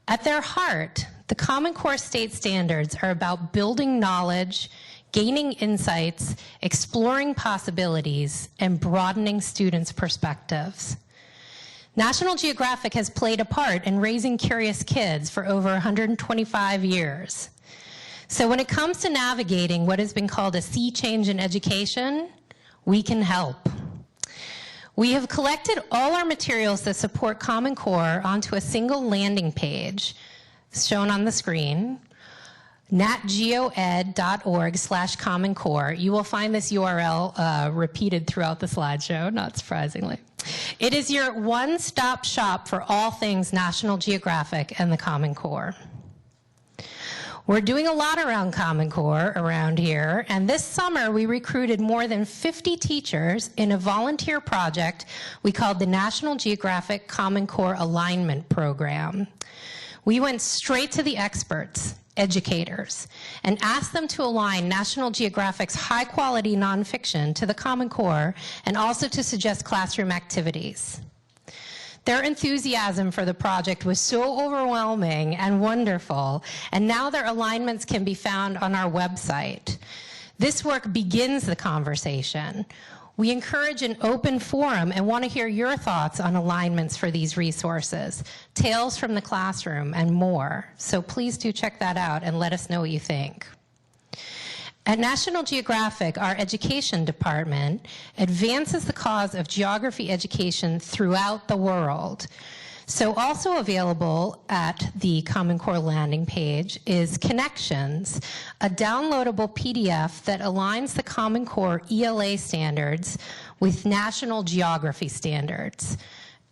At their heart, the Common Core state standards are about building knowledge, gaining insights, exploring possibilities, and broadening students' perspectives. National Geographic has played a part in raising curious kids for over 125 years. So when it comes to navigating what has been called a sea change in education, we can help. We have collected all our materials that support Common Core onto a single landing page, shown on the screen, natgeoed.org/Common Core. You will find this URL repeated throughout the slideshow, not surprisingly. It is your one-stop shop for all things National Geographic and the Common Core. We're doing a lot around Common Core around here, and this summer we recruited more than 50 teachers in a volunteer project we called the National Geographic Common Core Alignment Program. We went straight to the experts, educators, and asked them to align National Geographic's high-quality nonfiction to the Common Core and also to suggest classroom activities. Their enthusiasm for the project was so overwhelming and wonderful, and now their alignments can be found on our website. This work begins the conversation. We encourage an open forum and want to hear your thoughts on alignments for these resources, tales from the classroom, and more. So please do check that out and let us know what you think. At National Geographic, our education department advances the cause of geography education throughout the world. So also available at the Common Core landing page is Connections, a downloadable PDF that aligns the Common Core ELA standards with National Geography standards.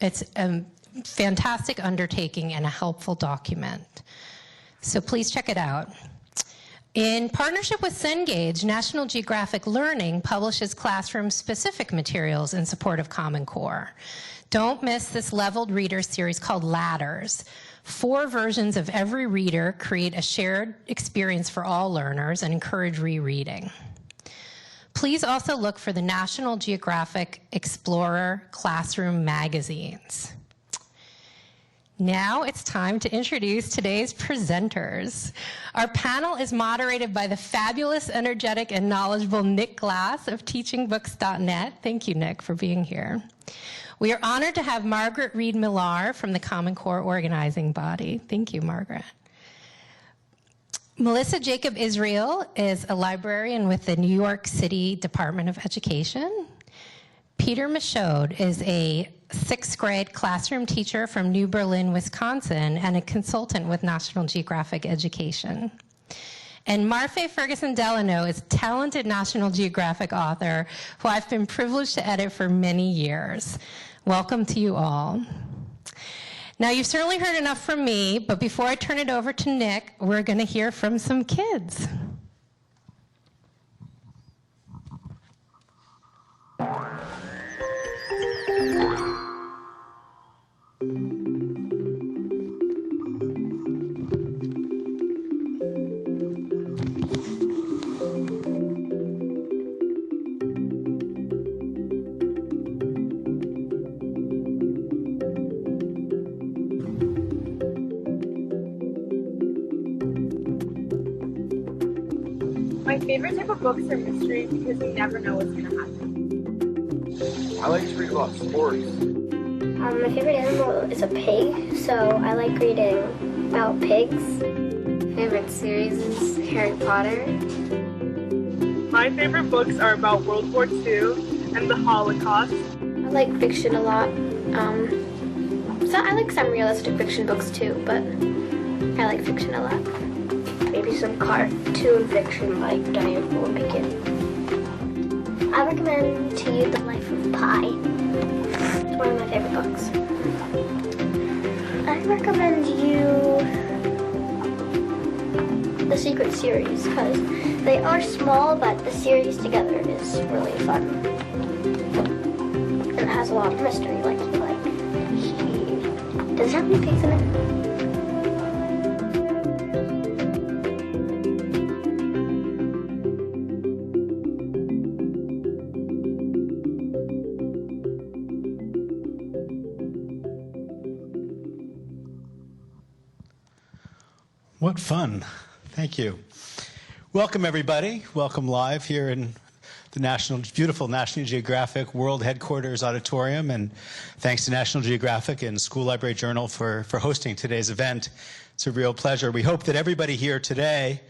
It's a fantastic undertaking and a helpful document. So please check it out. In partnership with Cengage, National Geographic Learning publishes classroom-specific materials in support of Common Core. Don't miss this leveled reader series called Ladders. 4 versions of every reader create a shared experience for all learners and encourage rereading. Please also look for the National Geographic Explorer Classroom magazines. Now it's time to introduce today's presenters. Our panel is moderated by the fabulous, energetic, and knowledgeable Nick Glass of teachingbooks.net. Thank you, Nick, for being here. We are honored to have Margaret Reed Millar from the Common Core organizing body. Thank you, Margaret. Melissa Jacob Israel is a librarian with the New York City Department of Education. Peter Michaud is a 6th grade classroom teacher from New Berlin, Wisconsin, and a consultant with National Geographic Education. And Marfé Ferguson Delano is a talented National Geographic author who I've been privileged to edit for many years. Welcome to you all. Now, you've certainly heard enough from me, but before I turn it over to Nick, we're going to hear from some kids. My favorite type of books are mysteries because you never know what's going to happen. I like to read about sports. My favorite animal is a pig, so I like reading about pigs. Favorite series is Harry Potter. My favorite books are about World War II and the Holocaust. I like fiction a lot. So I like some realistic fiction books too, but I like fiction a lot. Maybe some cartoon fiction like Diane Formican. I recommend to you The Life of Pi. It's one of my favorite books. I recommend you the Secret series because they are small, but the series together is really fun. And it has a lot of mystery, like you like. Does it have any pigs in it? What fun. Thank you. Welcome, everybody. Welcome live here in the beautiful National Geographic World Headquarters Auditorium. And thanks to National Geographic and School Library Journal for hosting today's event. It's a real pleasure. We hope that everybody here today,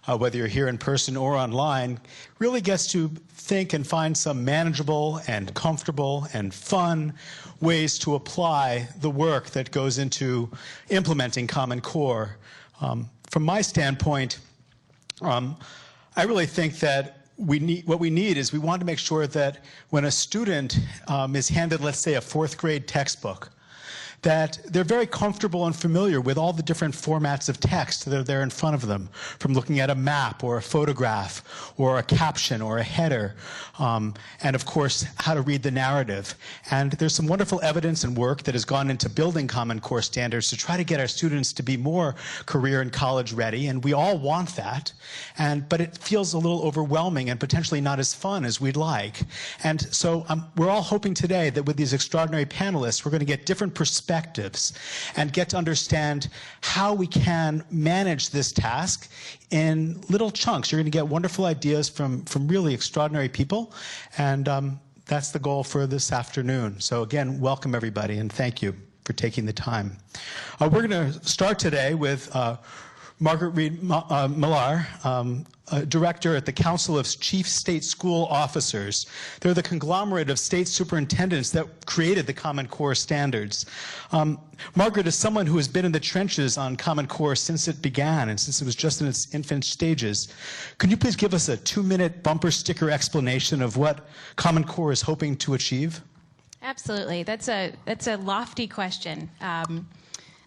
whether you're here in person or online, really gets to think and find some manageable and comfortable and fun ways to apply the work that goes into implementing Common Core. From my standpoint, I really think that what we need is we want to make sure that when a student is handed, let's say, a 4th grade textbook, that they're very comfortable and familiar with all the different formats of text that are there in front of them, from looking at a map or a photograph or a caption or a header, and of course, how to read the narrative. And there's some wonderful evidence and work that has gone into building Common Core standards to try to get our students to be more career and college ready, and we all want that, but it feels a little overwhelming and potentially not as fun as we'd like. And so we're all hoping today that with these extraordinary panelists, we're going to get different perspectives and get to understand how we can manage this task in little chunks. You're going to get wonderful ideas from really extraordinary people, and that's the goal for this afternoon. So again, welcome everybody, and thank you for taking the time. We're going to start today with Margaret Millar, Director at the Council of Chief State School Officers. They're the conglomerate of state superintendents that created the Common Core standards. Margaret is someone who has been in the trenches on Common Core since it began and since it was just in its infant stages. Can you please give us a 2-minute bumper sticker explanation of what Common Core is hoping to achieve? Absolutely. That's a lofty question.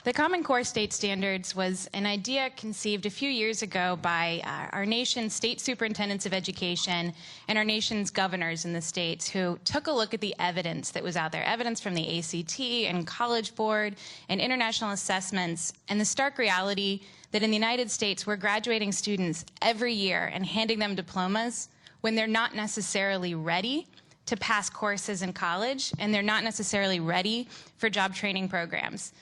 The Common Core State Standards was an idea conceived a few years ago by our nation's state superintendents of education and our nation's governors in the states, who took a look at the evidence that was out there, evidence from the ACT and College Board and international assessments, and the stark reality that in the United States we're graduating students every year and handing them diplomas when they're not necessarily ready to pass courses in college, and they're not necessarily ready for job training programs.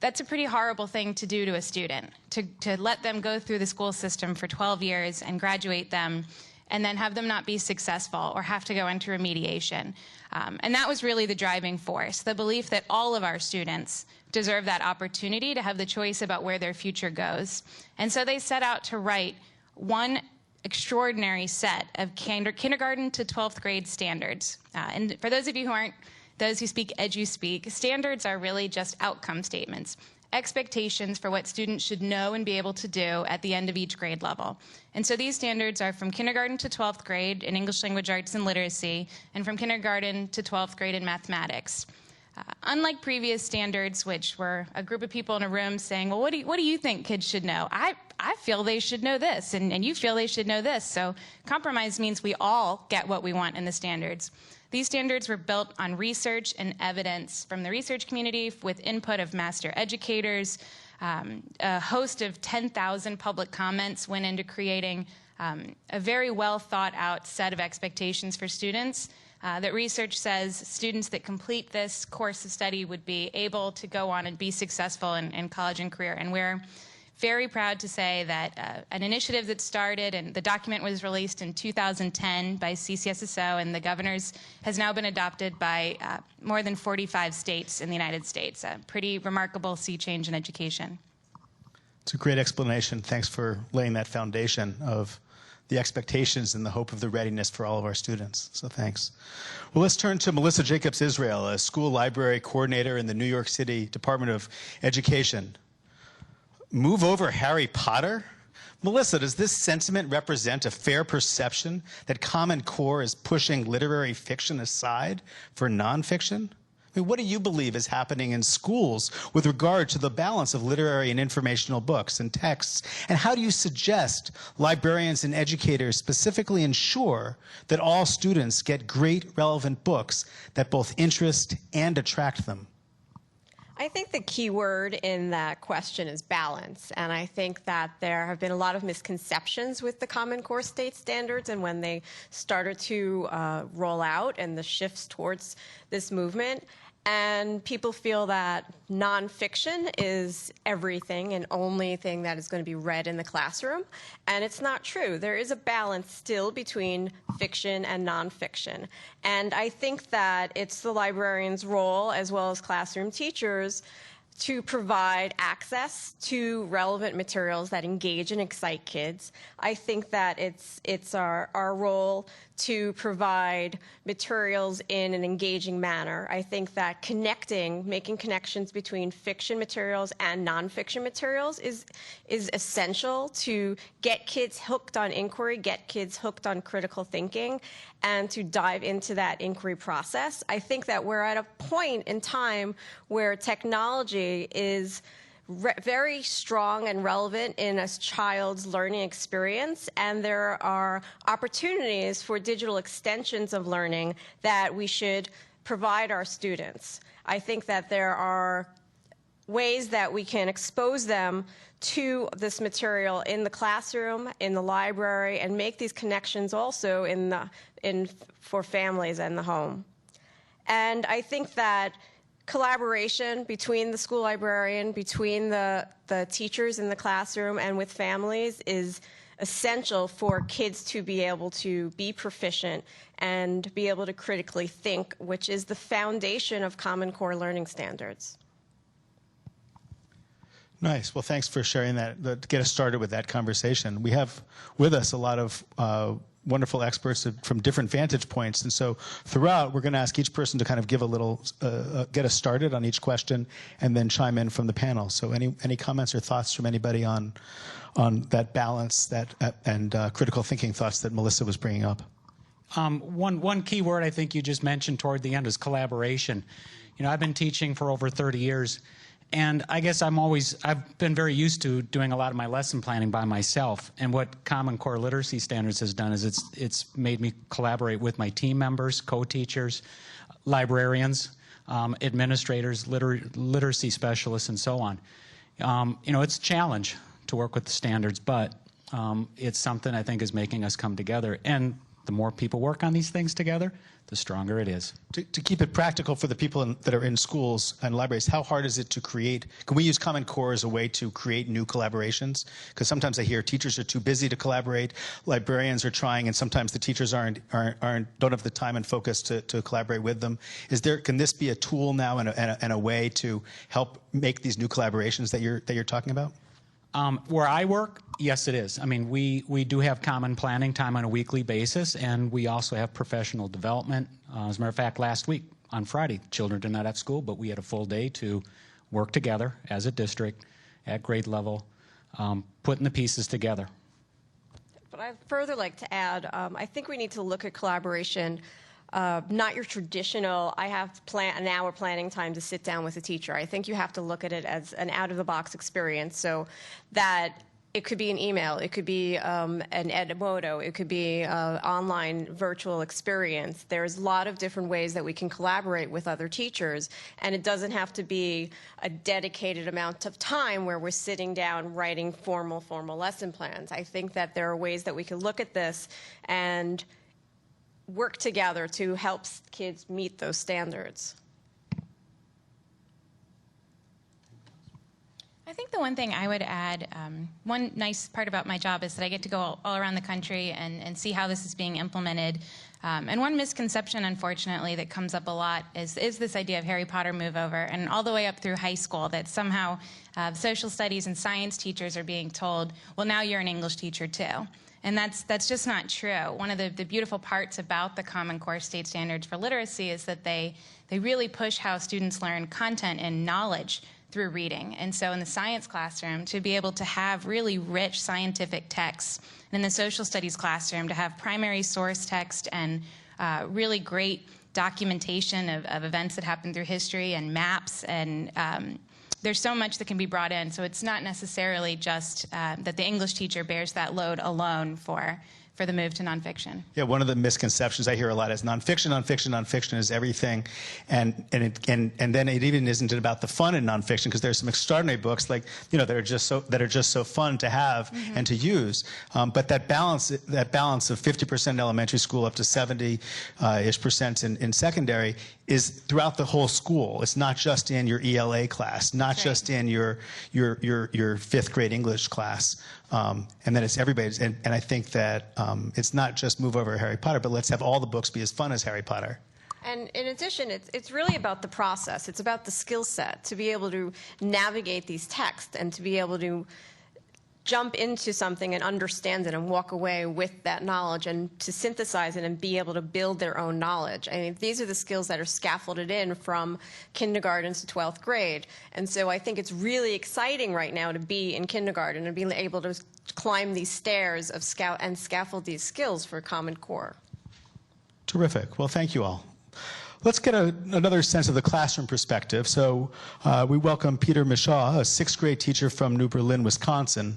That's a pretty horrible thing to do to a student, to let them go through the school system for 12 years and graduate them and then have them not be successful or have to go into remediation. And that was really the driving force, the belief that all of our students deserve that opportunity to have the choice about where their future goes. And so they set out to write one extraordinary set of kindergarten to 12th grade standards. And for those of you who aren't those who speak edu-speak, standards are really just outcome statements, expectations for what students should know and be able to do at the end of each grade level. And so these standards are from kindergarten to 12th grade in English language arts and literacy, and from kindergarten to 12th grade in mathematics. Unlike previous standards, which were a group of people in a room saying, well, what do you think kids should know? I feel they should know this, and you feel they should know this. So compromise means we all get what we want in the standards. These standards were built on research and evidence from the research community with input of master educators. A host of 10,000 public comments went into creating a very well thought out set of expectations for students that research says students that complete this course of study would be able to go on and be successful in college and career. And we're very proud to say that an initiative that started, and the document was released in 2010 by CCSSO, and the governors has now been adopted by more than 45 states in the United States. A pretty remarkable sea change in education. It's a great explanation. Thanks for laying that foundation of the expectations and the hope of the readiness for all of our students. So thanks. Well, let's turn to Melissa Jacobs-Israel, a school library coordinator in the New York City Department of Education. Move over Harry Potter? Melissa, does this sentiment represent a fair perception that Common Core is pushing literary fiction aside for nonfiction? I mean, what do you believe is happening in schools with regard to the balance of literary and informational books and texts? And how do you suggest librarians and educators specifically ensure that all students get great, relevant books that both interest and attract them? I think the key word in that question is balance, and I think that there have been a lot of misconceptions with the Common Core state standards, and when they started to roll out and the shifts towards this movement. And people feel that nonfiction is everything and only thing that is going to be read in the classroom. And it's not true. There is a balance still between fiction and nonfiction. And I think that it's the librarian's role, as well as classroom teachers, to provide access to relevant materials that engage and excite kids. I think that it's our role to provide materials in an engaging manner. I think that making connections between fiction materials and nonfiction materials is essential to get kids hooked on inquiry, get kids hooked on critical thinking, and to dive into that inquiry process. I think that we're at a point in time where technology is very strong and relevant in a child's learning experience, and there are opportunities for digital extensions of learning that we should provide our students. I think that there are ways that we can expose them to this material in the classroom, in the library, and make these connections also for families and the home. And I think that collaboration between the school librarian, between the teachers in the classroom, and with families is essential for kids to be able to be proficient and be able to critically think, which is the foundation of Common Core learning standards. Nice. Well, thanks for sharing that, to get us started with that conversation. We have with us a lot of wonderful experts from different vantage points. And so throughout, we're going to ask each person to kind of give a little, get us started on each question, and then chime in from the panel. So any comments or thoughts from anybody on that balance and critical thinking thoughts that Melissa was bringing up? One key word I think you just mentioned toward the end is collaboration. You know, I've been teaching for over 30 years. And I guess I've been very used to doing a lot of my lesson planning by myself. And what Common Core Literacy Standards has done is it's made me collaborate with my team members, co-teachers, librarians, administrators, literacy specialists, and so on. You know, it's a challenge to work with the standards, but it's something I think is making us come together. And the more people work on these things together, the stronger it is. To keep it practical for the people that are in schools and libraries, how hard is it to create? Can we use Common Core as a way to create new collaborations? Because sometimes I hear teachers are too busy to collaborate, librarians are trying, and sometimes the teachers don't have the time and focus to collaborate with them. Can this be a tool now and a way to help make these new collaborations that you're talking about? Where I work, yes, it is. I mean, we do have common planning time on a weekly basis, and we also have professional development. As a matter of fact, last week on Friday, children did not have school, but we had a full day to work together as a district at grade level, putting the pieces together. But I'd further like to add, I think we need to look at collaboration. Not your traditional, I have an hour planning time to sit down with a teacher. I think you have to look at it as an out-of-the-box experience, so that it could be an email, it could be an Edmodo, it could be an online virtual experience. There's a lot of different ways that we can collaborate with other teachers, and it doesn't have to be a dedicated amount of time where we're sitting down writing formal lesson plans. I think that there are ways that we can look at this and work together to help kids meet those standards. I think the one thing I would add, one nice part about my job is that I get to go all around the country and see how this is being implemented. And one misconception, unfortunately, that comes up a lot is this idea of Harry Potter move over, and all the way up through high school, that somehow social studies and science teachers are being told, well, now you're an English teacher too. And that's just not true. One of the beautiful parts about the Common Core State Standards for Literacy is that they really push how students learn content and knowledge through reading. And so in the science classroom, to be able to have really rich scientific texts, and in the social studies classroom, to have primary source text and really great documentation of events that happen through history and maps, and there's so much that can be brought in. So it's not necessarily just that the English teacher bears that load alone for for the move to nonfiction. Yeah, one of the misconceptions I hear a lot is nonfiction is everything, and then it even isn't about the fun in nonfiction, because there's some extraordinary books like that are just so fun to have and to use. But that balance of 50% in elementary school up to 70-ish% in secondary is throughout the whole school. It's not just in your ELA class, not just in your 5th grade English class. And then it's everybody's. And I think that it's not just move over Harry Potter, but let's have all the books be as fun as Harry Potter. And in addition, it's really about the process. It's about the skill set to be able to navigate these texts and to be able to jump into something and understand it and walk away with that knowledge and to synthesize it and be able to build their own knowledge. I mean, these are the skills that are scaffolded in from kindergarten to 12th grade. And so I think it's really exciting right now to be in kindergarten and being able to climb these stairs of scaffold these skills for Common Core. Terrific. Well, thank you all. Let's get another sense of the classroom perspective. So we welcome Peter Michaud, a 6th grade teacher from New Berlin, Wisconsin.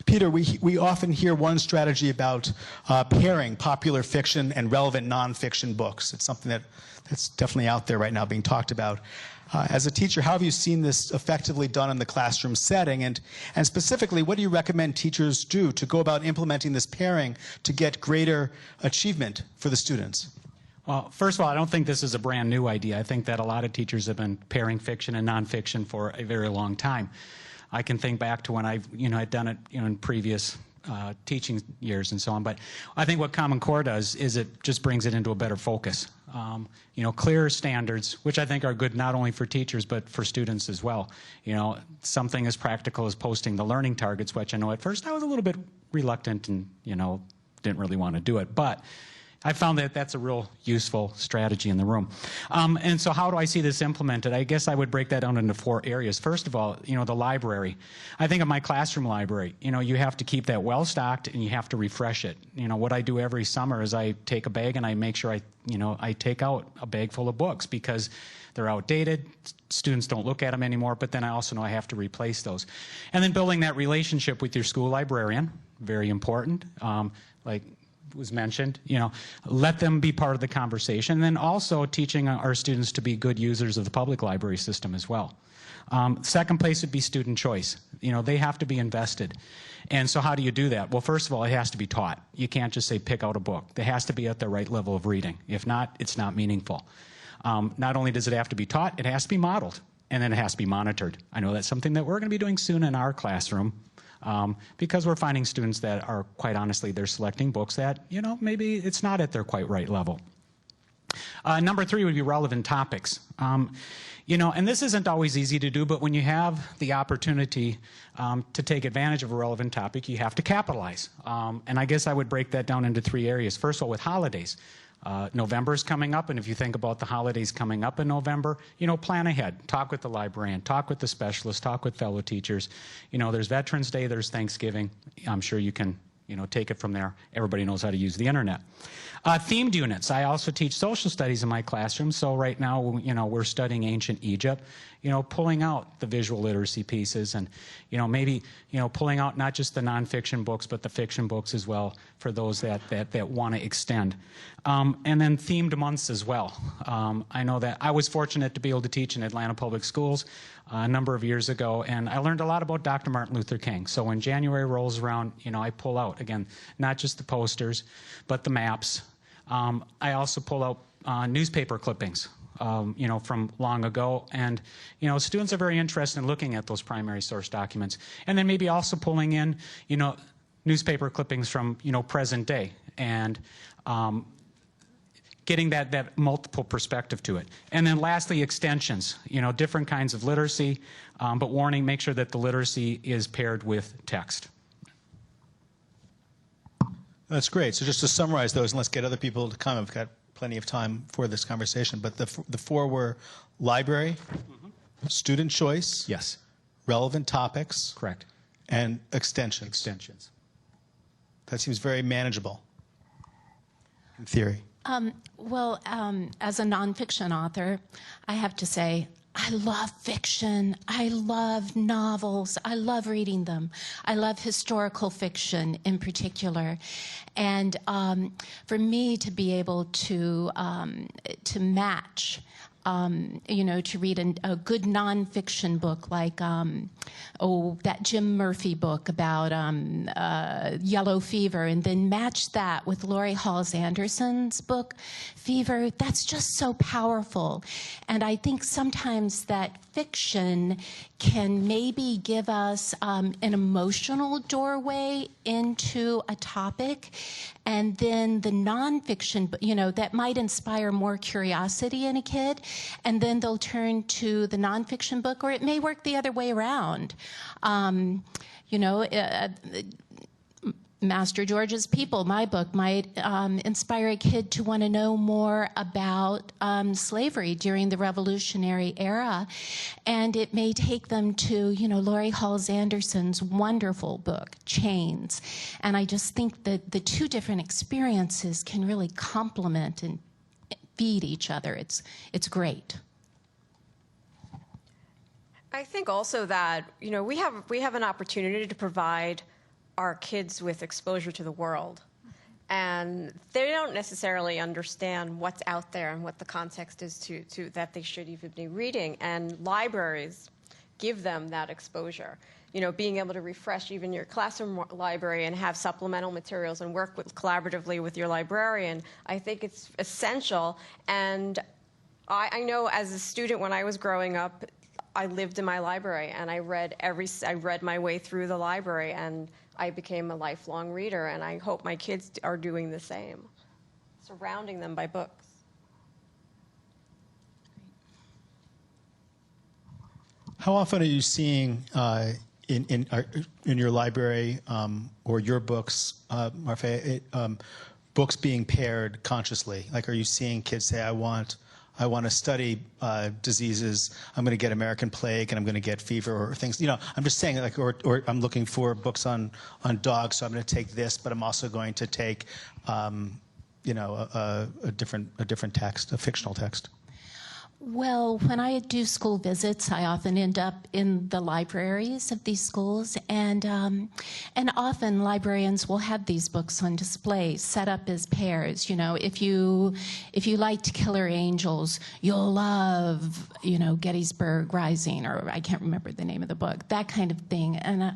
Peter, we often hear one strategy about pairing popular fiction and relevant nonfiction books. It's something that's definitely out there right now being talked about. As a teacher, how have you seen this effectively done in the classroom setting? And specifically, what do you recommend teachers do to go about implementing this pairing to get greater achievement for the students? Well, first of all, I don't think this is a brand new idea. I think that a lot of teachers have been pairing fiction and nonfiction for a very long time. I can think back to when I've had done it in previous teaching years and so on. But I think what Common Core does is it just brings it into a better focus. Clearer standards, which I think are good not only for teachers but for students as well. Something as practical as posting the learning targets, which I know at first I was a little bit reluctant and didn't really want to do it, but I found that that's a real useful strategy in the room. And so how do I see this implemented? I guess I would break that down into 4 areas. First of all, the library. I think of my classroom library. You have to keep that well stocked and you have to refresh it. What I do every summer is I take a bag and I make sure I take out a bag full of books because they're outdated, students don't look at them anymore, but then I also know I have to replace those. And then building that relationship with your school librarian, very important. Like was mentioned, let them be part of the conversation. And then also teaching our students to be good users of the public library system as well. Second place would be student choice. They have to be invested. And so how do you do that? Well, first of all, it has to be taught. You can't just say pick out a book. It has to be at the right level of reading. If not, it's not meaningful. Not only does it have to be taught, it has to be modeled. And then it has to be monitored. I know that's something that we're going to be doing soon in our classroom. Because we're finding students that are, quite honestly, they're selecting books that, maybe it's not at their quite right level. Number 3 would be relevant topics. And this isn't always easy to do, but when you have the opportunity to take advantage of a relevant topic, you have to capitalize. And I guess I would break that down into 3 areas. First of all, with holidays. November is coming up, and if you think about the holidays coming up in November, plan ahead. Talk with the librarian, talk with the specialist, talk with fellow teachers. There's Veterans Day, there's Thanksgiving. I'm sure you can, take it from there. Everybody knows how to use the internet. Themed units. I also teach social studies in my classroom, so right now, we're studying ancient Egypt. Pulling out the visual literacy pieces and, maybe, pulling out not just the nonfiction books, but the fiction books as well for those that want to extend. And then themed months as well. I know that I was fortunate to be able to teach in Atlanta Public Schools a number of years ago, and I learned a lot about Dr. Martin Luther King. So when January rolls around, I pull out, again, not just the posters, but the maps. I also pull out newspaper clippings. From long ago, and students are very interested in looking at those primary source documents, and then maybe also pulling in newspaper clippings from present day, and getting that multiple perspective to it. And then lastly, extensions, different kinds of literacy, but warning, make sure that the literacy is paired with text. That's great. So just to summarize those, and let's get other people to come. We've got plenty of time for this conversation, but the 4 were library, student choice, yes, relevant topics, correct, and extensions. Extensions. That seems very manageable in theory. As a nonfiction author, I have to say I love fiction. I love novels. I love reading them. I love historical fiction in particular. And for me to be able to match, to read a good nonfiction book like, that Jim Murphy book about yellow fever, and then match that with Laurie Halse Anderson's book, Fever, that's just so powerful. And I think sometimes that fiction can maybe give us an emotional doorway into a topic, and then the nonfiction, that might inspire more curiosity in a kid, and then they'll turn to the nonfiction book, or it may work the other way around. Master George's People, my book, might inspire a kid to want to know more about slavery during the Revolutionary era. And it may take them to, Laurie Halse Anderson's wonderful book, Chains. And I just think that the two different experiences can really complement and feed each other. It's great. I think also that, we have an opportunity to provide our kids with exposure to the world. And they don't necessarily understand what's out there and what the context is to that they should even be reading. And libraries give them that exposure. Being able to refresh even your classroom library and have supplemental materials and work collaboratively with your librarian, I think it's essential. And I know as a student when I was growing up, I lived in my library and I read my way through the library, and I became a lifelong reader, and I hope my kids are doing the same, surrounding them by books. How often are you seeing in your library or your books, Marfé, books being paired consciously? Like, are you seeing kids say, I want to study diseases. I'm going to get American plague, and I'm going to get fever, or things. I'm just saying, like, or I'm looking for books on dogs, so I'm going to take this, but I'm also going to take, a different text, a fictional text. Well, when I do school visits, I often end up in the libraries of these schools, and often librarians will have these books on display, set up as pairs. If you liked Killer Angels, you'll love, Gettysburg Rising, or I can't remember the name of the book, that kind of thing. And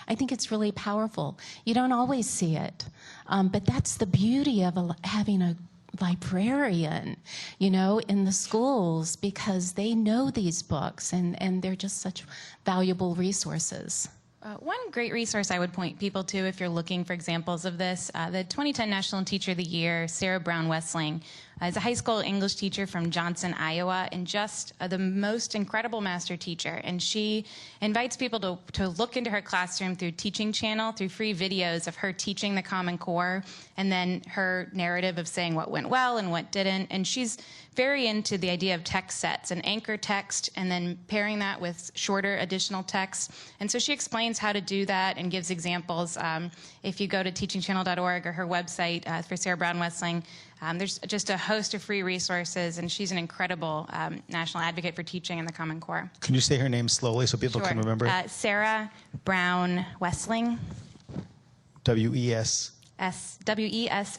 I think it's really powerful. You don't always see it, but that's the beauty of having a librarian, in the schools, because they know these books and they're just such valuable resources. One great resource I would point people to if you're looking for examples of this, the 2010 National Teacher of the Year, Sarah Brown Wessling, is a high school English teacher from Johnson, Iowa, and just the most incredible master teacher. And she invites people to look into her classroom through Teaching Channel, through free videos of her teaching the Common Core, and then her narrative of saying what went well and what didn't. And she's very into the idea of text sets, an anchor text, and then pairing that with shorter additional text. And so she explains how to do that and gives examples. If you go to teachingchannel.org or her website for Sarah Brown Wessling, there's just a host of free resources, and she's an incredible national advocate for teaching in the Common Core. Can you say her name slowly so people can remember? Sarah Brown Wessling. W-E-S. W-E-S-S-L-I-N-G.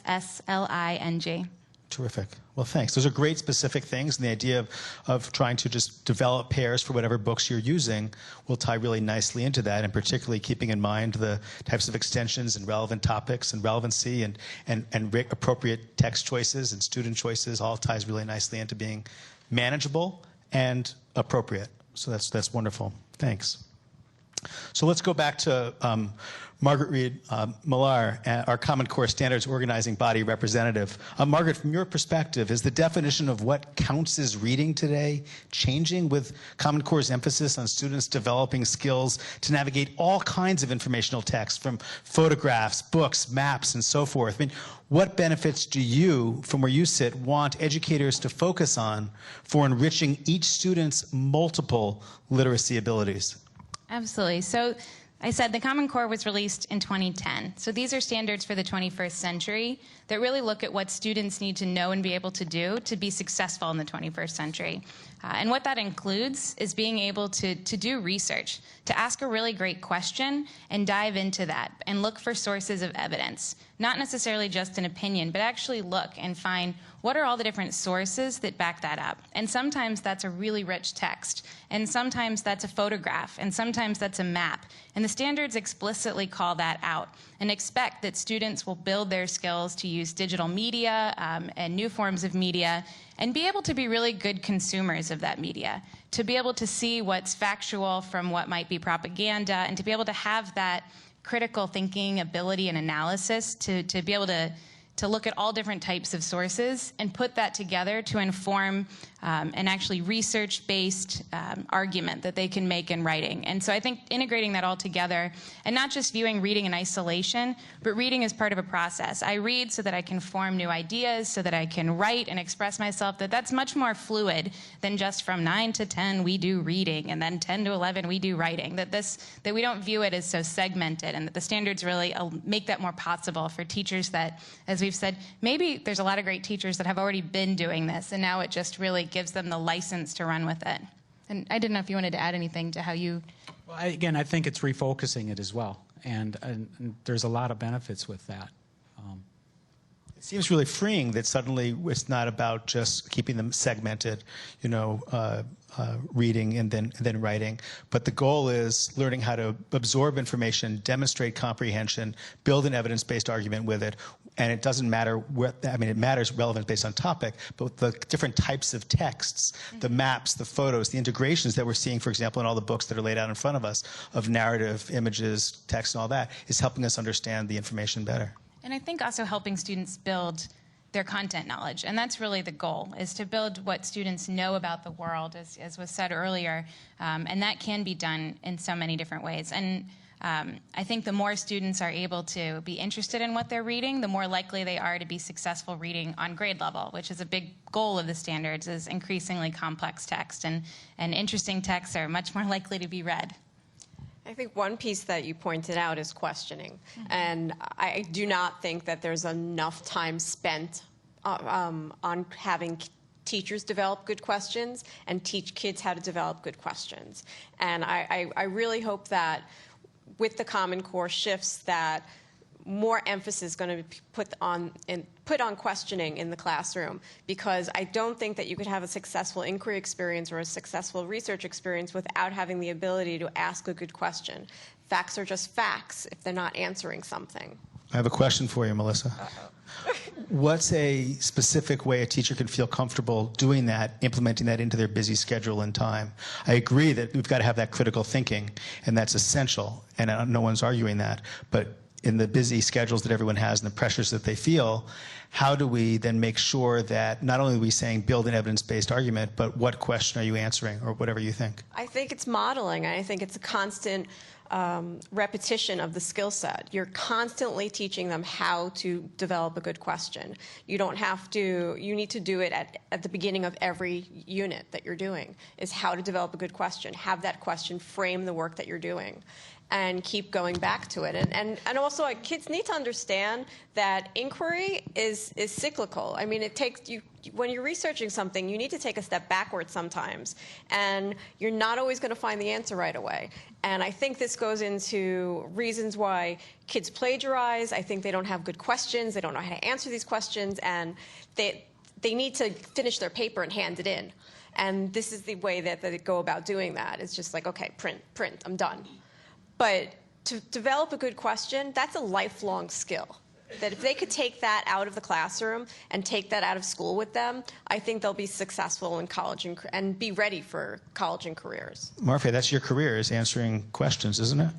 Terrific. Well, thanks. Those are great specific things, and the idea of trying to just develop pairs for whatever books you're using will tie really nicely into that, and particularly keeping in mind the types of extensions and relevant topics and relevancy and appropriate text choices and student choices all ties really nicely into being manageable and appropriate. So that's wonderful. Thanks. So let's go back to Margaret Reed Millar, our Common Core Standards Organizing Body representative. Margaret, from your perspective, is the definition of what counts as reading today changing with Common Core's emphasis on students developing skills to navigate all kinds of informational text, from photographs, books, maps, and so forth? I mean, what benefits do you, from where you sit, want educators to focus on for enriching each student's multiple literacy abilities? Absolutely. So I said the Common Core was released in 2010. So these are standards for the 21st century that really look at what students need to know and be able to do to be successful in the 21st century. And what that includes is being able to do research, to ask a really great question and dive into that and look for sources of evidence. Not necessarily just an opinion, but actually look and find what are all the different sources that back that up. And sometimes that's a really rich text, and sometimes that's a photograph, and sometimes that's a map. And the standards explicitly call that out and expect that students will build their skills to use digital media and new forms of media and be able to be really good consumers of that media, to be able to see what's factual from what might be propaganda, and to be able to have that critical thinking ability and analysis to be able to look at all different types of sources and put that together to inform an actually research-based argument that they can make in writing. And so I think integrating that all together and not just viewing reading in isolation, but reading as part of a process. I read so that I can form new ideas, so that I can write and express myself, that's much more fluid than just from 9 to 10 we do reading and then 10 to 11 we do writing, that we don't view it as so segmented, and that the standards really make that more possible for teachers that, as we've said, maybe there's a lot of great teachers that have already been doing this, and now it just really gives them the license to run with it. And I didn't know if you wanted to add anything to how you... Well, again, I think it's refocusing it as well, and there's a lot of benefits with that. It seems really freeing that suddenly it's not about just keeping them segmented, reading and then writing, but the goal is learning how to absorb information, demonstrate comprehension, build an evidence-based argument with it, and it doesn't matter it matters relevance based on topic, but the different types of texts, the maps, the photos, the integrations that we're seeing, for example, in all the books that are laid out in front of us of narrative, images, text, and all that, is helping us understand the information better. And I think also helping students build their content knowledge. And that's really the goal, is to build what students know about the world, as was said earlier. And that can be done in so many different ways. And I think the more students are able to be interested in what they're reading, the more likely they are to be successful reading on grade level, which is a big goal of the standards, is increasingly complex text. And interesting texts are much more likely to be read. I think one piece that you pointed out is questioning. And I do not think that there's enough time spent on having teachers develop good questions and teach kids how to develop good questions. And I really hope that with the Common Core shifts, that more emphasis is going to be put on questioning in the classroom, because I don't think that you could have a successful inquiry experience or a successful research experience without having the ability to ask a good question. Facts are just facts if they're not answering something. I have a question for you, Melissa. What's a specific way a teacher can feel comfortable doing that, implementing that into their busy schedule and time? I agree that we've got to have that critical thinking, and that's essential, and no one's arguing that. But in the busy schedules that everyone has and the pressures that they feel, how do we then make sure that not only are we saying build an evidence-based argument, but what question are you answering, or whatever you think? I think it's modeling. I think it's a constant repetition of the skill set. You're constantly teaching them how to develop a good question. You don't have to, you need to do it at the beginning of every unit that you're doing, is how to develop a good question. Have that question frame the work that you're doing, and keep going back to it. And also, kids need to understand that inquiry is cyclical. I mean, it takes you, when you're researching something, you need to take a step backwards sometimes, and you're not always going to find the answer right away. And I think this goes into reasons why kids plagiarize. I think they don't have good questions. They don't know how to answer these questions, and they need to finish their paper and hand it in. And this is the way that they go about doing that. It's just like, okay, print, I'm done. But to develop a good question, that's a lifelong skill. That if they could take that out of the classroom and take that out of school with them, I think they'll be successful in college and be ready for college and careers. Marfé, that's your career, is answering questions, isn't it?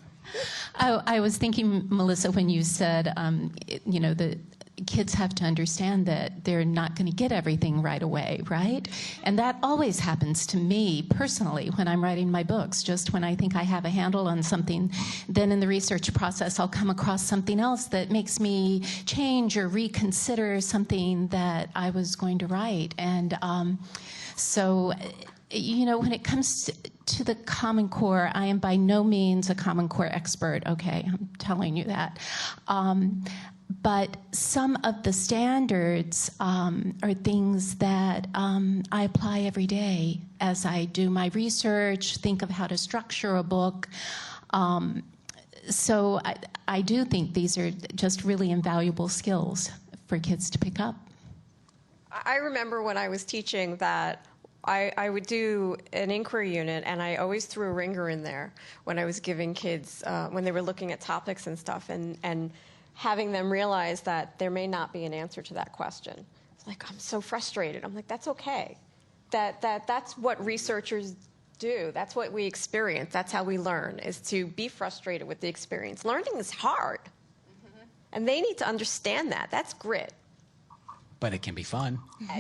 I was thinking, Melissa, when you said, the kids have to understand that they're not going to get everything right away, right? And that always happens to me personally when I'm writing my books. Just when I think I have a handle on something, then in the research process I'll come across something else that makes me change or reconsider something that I was going to write. And so when it comes to the Common Core, I am by no means a Common Core expert, okay? I'm telling you that. But some of the standards are things that I apply every day as I do my research, think of how to structure a book. So I do think these are just really invaluable skills for kids to pick up. I remember when I was teaching that I would do an inquiry unit, and I always threw a ringer in there when I was giving kids, when they were looking at topics and stuff, and having them realize that there may not be an answer to that question. It's like, I'm so frustrated. I'm like, that's okay. That's what researchers do. That's what we experience. That's how we learn, is to be frustrated with the experience. Learning is hard. And they need to understand that. That's grit. But it can be fun.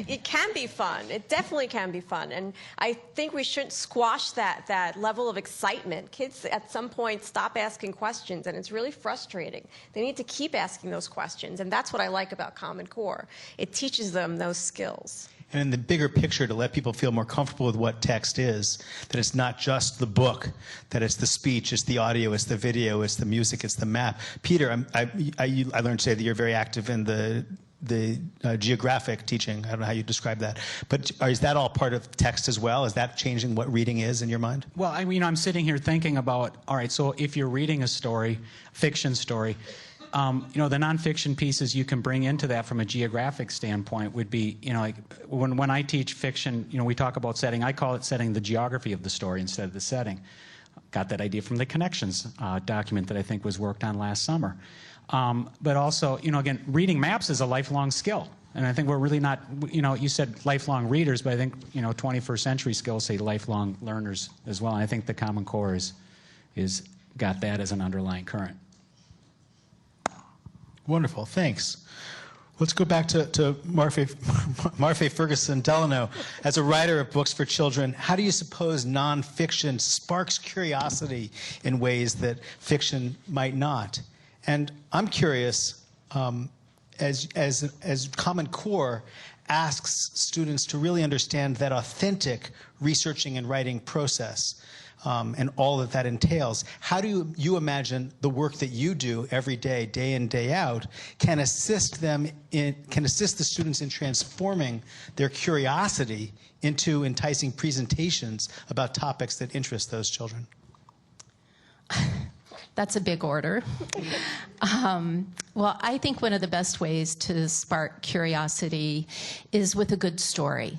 It can be fun. It definitely can be fun. And I think we shouldn't squash that level of excitement. Kids at some point stop asking questions, and it's really frustrating. They need to keep asking those questions, and that's what I like about Common Core. It teaches them those skills. And in the bigger picture, to let people feel more comfortable with what text is, that it's not just the book, that it's the speech, it's the audio, it's the video, it's the music, it's the map. Peter, I learned today that you're very active in the geographic teaching. I don't know how you describe that. But is that all part of text as well? Is that changing what reading is in your mind? Well, I mean, I'm sitting here thinking about, all right, so if you're reading a story, fiction story, the nonfiction pieces you can bring into that from a geographic standpoint would be, like when I teach fiction, we talk about setting. I call it setting the geography of the story instead of the setting. Got that idea from the Connections document that I think was worked on last summer. But also, again, reading maps is a lifelong skill. And I think we're really not, you said lifelong readers, but I think, 21st century skills say lifelong learners as well. And I think the Common Core is got that as an underlying current. Wonderful, thanks. Let's go back to Marfé Ferguson Delano. As a writer of books for children, how do you suppose nonfiction sparks curiosity in ways that fiction might not? And I'm curious, as Common Core asks students to really understand that authentic researching and writing process, and all that entails, how do you imagine the work that you do every day, day in, day out, can assist the students in transforming their curiosity into enticing presentations about topics that interest those children? That's a big order. Well, I think one of the best ways to spark curiosity is with a good story.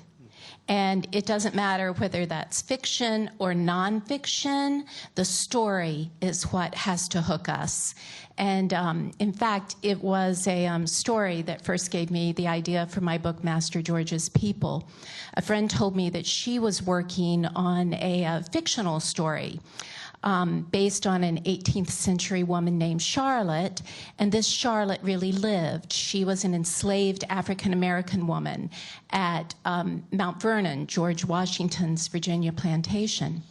And it doesn't matter whether that's fiction or nonfiction, the story is what has to hook us. And in fact, it was a story that first gave me the idea for my book, Master George's People. A friend told me that she was working on a fictional story based on an 18th century woman named Charlotte, and this Charlotte really lived. She was an enslaved African-American woman at Mount Vernon, George Washington's Virginia plantation.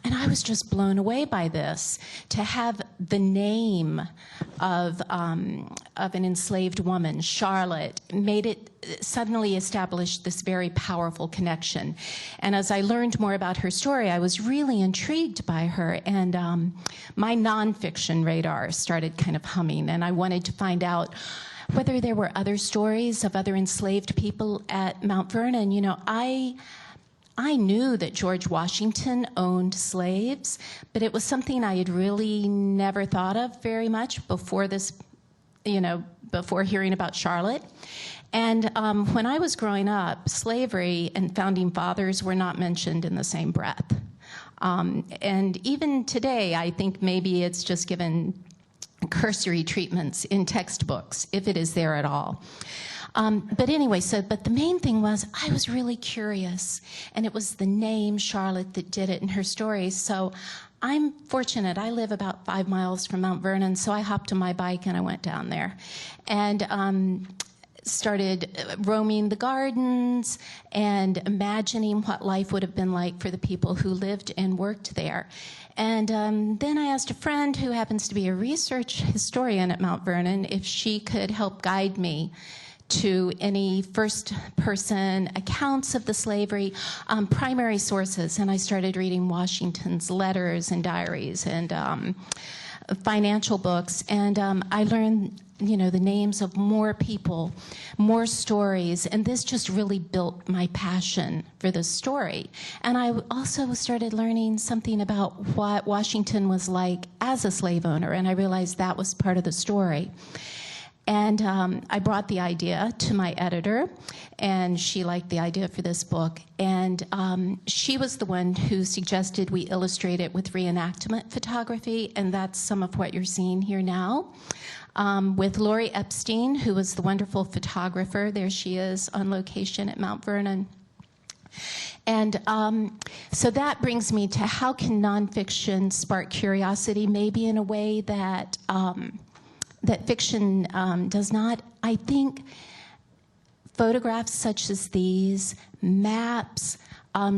And I was just blown away by this. To have the name of an enslaved woman, Charlotte, made it suddenly established this very powerful connection. And as I learned more about her story, I was really intrigued by her. And my nonfiction radar started kind of humming. And I wanted to find out whether there were other stories of other enslaved people at Mount Vernon. I knew that George Washington owned slaves, but it was something I had really never thought of very much before this, before hearing about Charlotte. And when I was growing up, slavery and founding fathers were not mentioned in the same breath. And even today, I think maybe it's just given cursory treatments in textbooks, if it is there at all. But anyway, but the main thing was I was really curious, and it was the name Charlotte that did it in her story. So I'm fortunate. I live about 5 miles from Mount Vernon, so I hopped on my bike and I went down there and started roaming the gardens and imagining what life would have been like for the people who lived and worked there. And then I asked a friend who happens to be a research historian at Mount Vernon if she could help guide me to any first-person accounts of the slavery, primary sources. And I started reading Washington's letters and diaries and financial books, and I learned, you know, the names of more people, more stories, and this just really built my passion for the story. And I also started learning something about what Washington was like as a slave owner, and I realized that was part of the story. And I brought the idea to my editor, and she liked the idea for this book. And she was the one who suggested we illustrate it with reenactment photography, and that's some of what you're seeing here now. With Lori Epstein, who was the wonderful photographer. There she is on location at Mount Vernon. And so that brings me to how can nonfiction spark curiosity, maybe in a way that that fiction does not. I think photographs such as these, maps,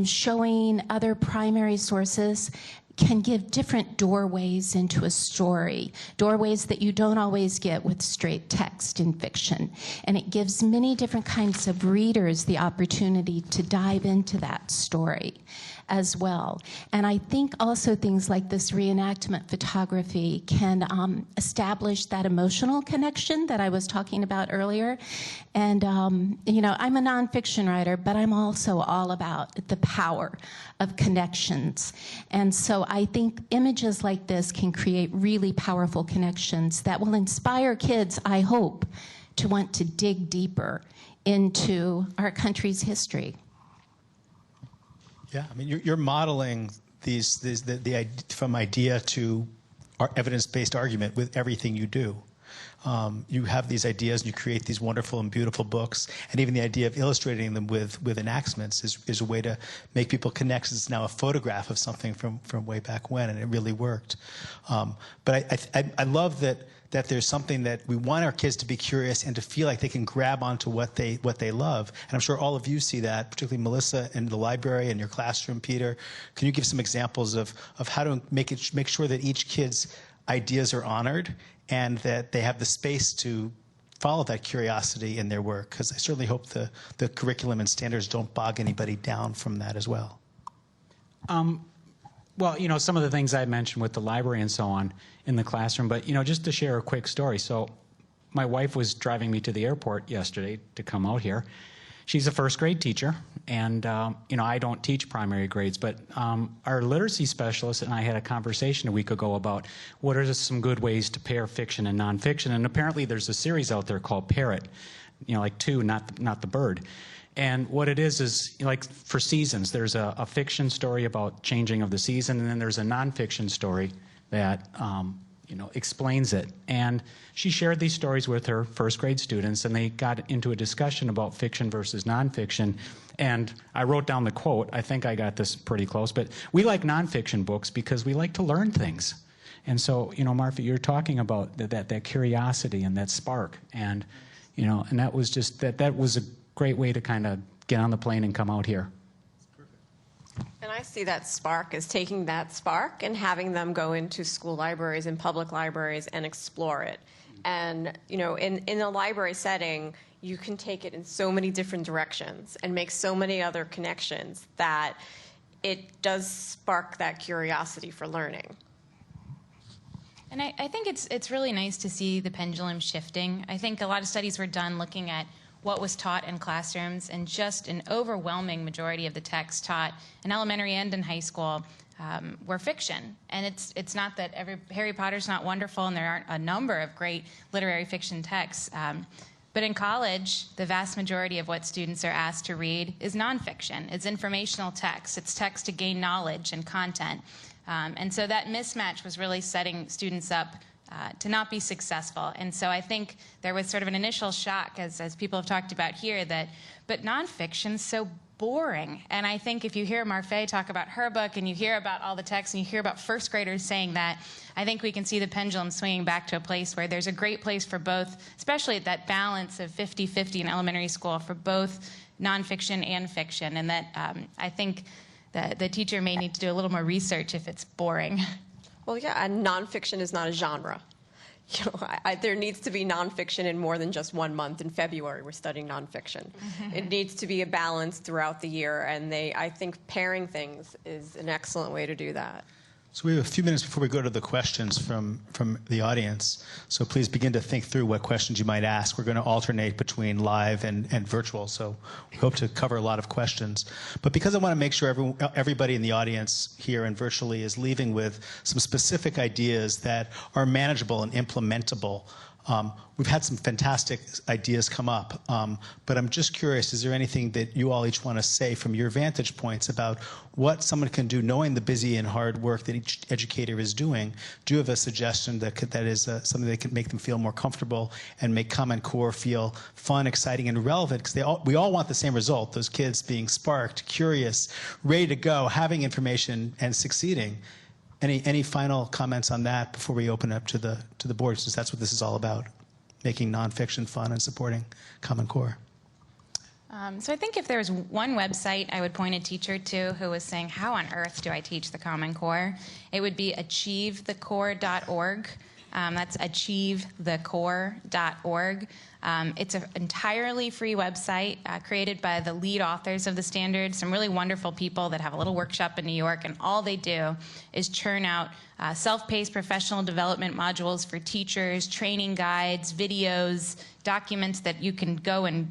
showing other primary sources can give different doorways into a story, doorways that you don't always get with straight text in fiction. And it gives many different kinds of readers the opportunity to dive into that story as well. And I think also things like this reenactment photography can establish that emotional connection that I was talking about earlier. And, you know, I'm a nonfiction writer, but I'm also all about the power of connections. And so I think images like this can create really powerful connections that will inspire kids, I hope, to want to dig deeper into our country's history. Yeah, I mean, you're modeling from idea to evidence-based argument with everything you do. You have these ideas, and you create these wonderful and beautiful books, and even the idea of illustrating them with enactments is a way to make people connect. It's now a photograph of something from way back when, and it really worked. But I love that there's something that we want our kids to be curious and to feel like they can grab onto what they love. And I'm sure all of you see that, particularly Melissa in the library and your classroom, Peter. Can you give some examples of how to make sure that each kid's ideas are honored and that they have the space to follow that curiosity in their work? Because I certainly hope the curriculum and standards don't bog anybody down from that as well. Well, you know, some of the things I mentioned with the library and so on in the classroom, but, you know, just to share a quick story. So my wife was driving me to the airport yesterday to come out here. She's a first grade teacher, and, you know, I don't teach primary grades, but our literacy specialist and I had a conversation a week ago about what are some good ways to pair fiction and nonfiction, and apparently there's a series out there called Parrot, you know, like two, not the bird. And what it is like for seasons, there's a fiction story about changing of the season, and then there's a nonfiction story that you know, explains it. And she shared these stories with her first grade students, and they got into a discussion about fiction versus nonfiction. And I wrote down the quote. I think I got this pretty close, but we like nonfiction books because we like to learn things. And so, you know, Marfé, you're talking about that curiosity and that spark, and you know, and that was just that was a great way to kind of get on the plane and come out here. And I see that spark as taking that spark and having them go into school libraries and public libraries and explore it. And, you know, in a library setting, you can take it in so many different directions and make so many other connections that it does spark that curiosity for learning. And I think it's really nice to see the pendulum shifting. I think a lot of studies were done looking at what was taught in classrooms, and just an overwhelming majority of the texts taught in elementary and in high school were fiction. And it's not that Harry Potter's not wonderful, and there aren't a number of great literary fiction texts. But in college, the vast majority of what students are asked to read is nonfiction. It's informational text. It's text to gain knowledge and content. And so that mismatch was really setting students up to not be successful. And so I think there was sort of an initial shock, as people have talked about here, but nonfiction's so boring. And I think if you hear Marfé talk about her book, and you hear about all the texts, and you hear about first graders saying that, I think we can see the pendulum swinging back to a place where there's a great place for both, especially at that balance of 50-50 in elementary school, for both nonfiction and fiction. And that I think the teacher may need to do a little more research if it's boring. Well, yeah, and nonfiction is not a genre. You know, there needs to be nonfiction in more than just 1 month. In February, we're studying nonfiction. It needs to be a balance throughout the year, and I think pairing things is an excellent way to do that. So we have a few minutes before we go to the questions from the audience. So please begin to think through what questions you might ask. We're going to alternate between live and virtual, so we hope to cover a lot of questions. But because I want to make sure everybody in the audience here and virtually is leaving with some specific ideas that are manageable and implementable, we've had some fantastic ideas come up, but I'm just curious, is there anything that you all each want to say from your vantage points about what someone can do, knowing the busy and hard work that each educator is doing? Do you have a suggestion that is something that can make them feel more comfortable and make Common Core feel fun, exciting, and relevant? Because we all want the same result, those kids being sparked, curious, ready to go, having information, and succeeding. Any final comments on that before we open up to the board, since that's what this is all about, making nonfiction fun and supporting Common Core? So I think if there was one website I would point a teacher to who was saying, how on earth do I teach the Common Core? It would be achievethecore.org. That's achievethecore.org. It's an entirely free website created by the lead authors of the standard, some really wonderful people that have a little workshop in New York, and all they do is churn out self-paced professional development modules for teachers, training guides, videos, documents that you can go and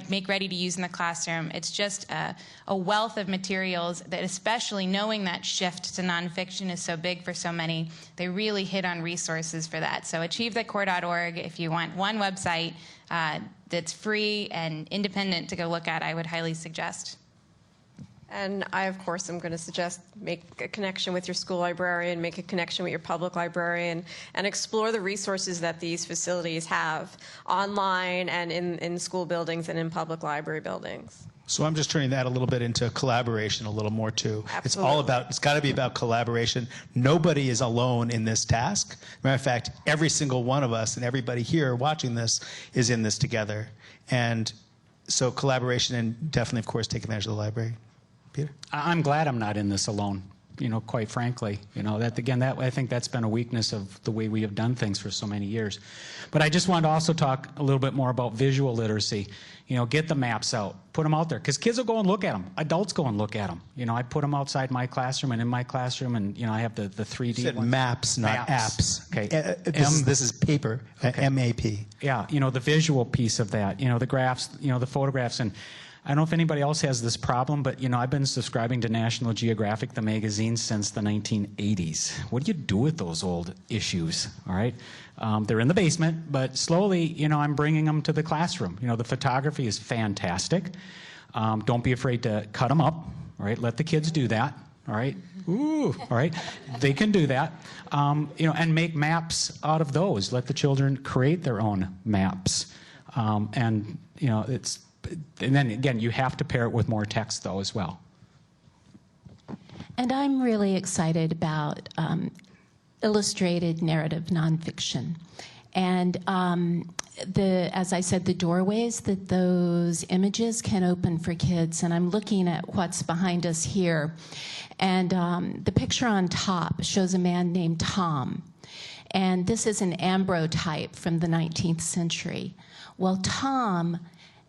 make ready to use in the classroom. It's just a wealth of materials that, especially knowing that shift to nonfiction is so big for so many, they really hit on resources for that. So achievethecore.org, if you want one website that's free and independent to go look at, I would highly suggest. And I, of course, am going to suggest make a connection with your school librarian, make a connection with your public librarian, and explore the resources that these facilities have online and in school buildings and in public library buildings. So I'm just turning that a little bit into collaboration a little more too. Absolutely. It's got to be about collaboration. Nobody is alone in this task. Matter of fact, every single one of us and everybody here watching this is in this together. And so collaboration, and definitely, of course, take advantage of the library. Peter? I'm glad I'm not in this alone, quite frankly. I think that's been a weakness of the way we have done things for so many years. But I just wanted to also talk a little bit more about visual literacy. Get the maps out, put them out there, because kids will go and look at them. Adults go and look at them. I put them outside my classroom and in my classroom, and I have the 3D. You said ones. maps, not apps. Okay. This is paper. Okay. M-A-P. Yeah. The visual piece of that. The graphs. The photographs. And I don't know if anybody else has this problem, but I've been subscribing to National Geographic, the magazine, since the 1980s. What do you do with those old issues? All right. They're in the basement, but slowly, I'm bringing them to the classroom. The photography is fantastic. Don't be afraid to cut them up. All right, let the kids do that. All right, ooh, all right, they can do that. And make maps out of those. Let the children create their own maps. And then again, you have to pair it with more text though as well. And I'm really excited about illustrated narrative nonfiction. And as I said, the doorways that those images can open for kids. And I'm looking at what's behind us here. And the picture on top shows a man named Tom. And this is an ambrotype from the 19th century. Well, Tom,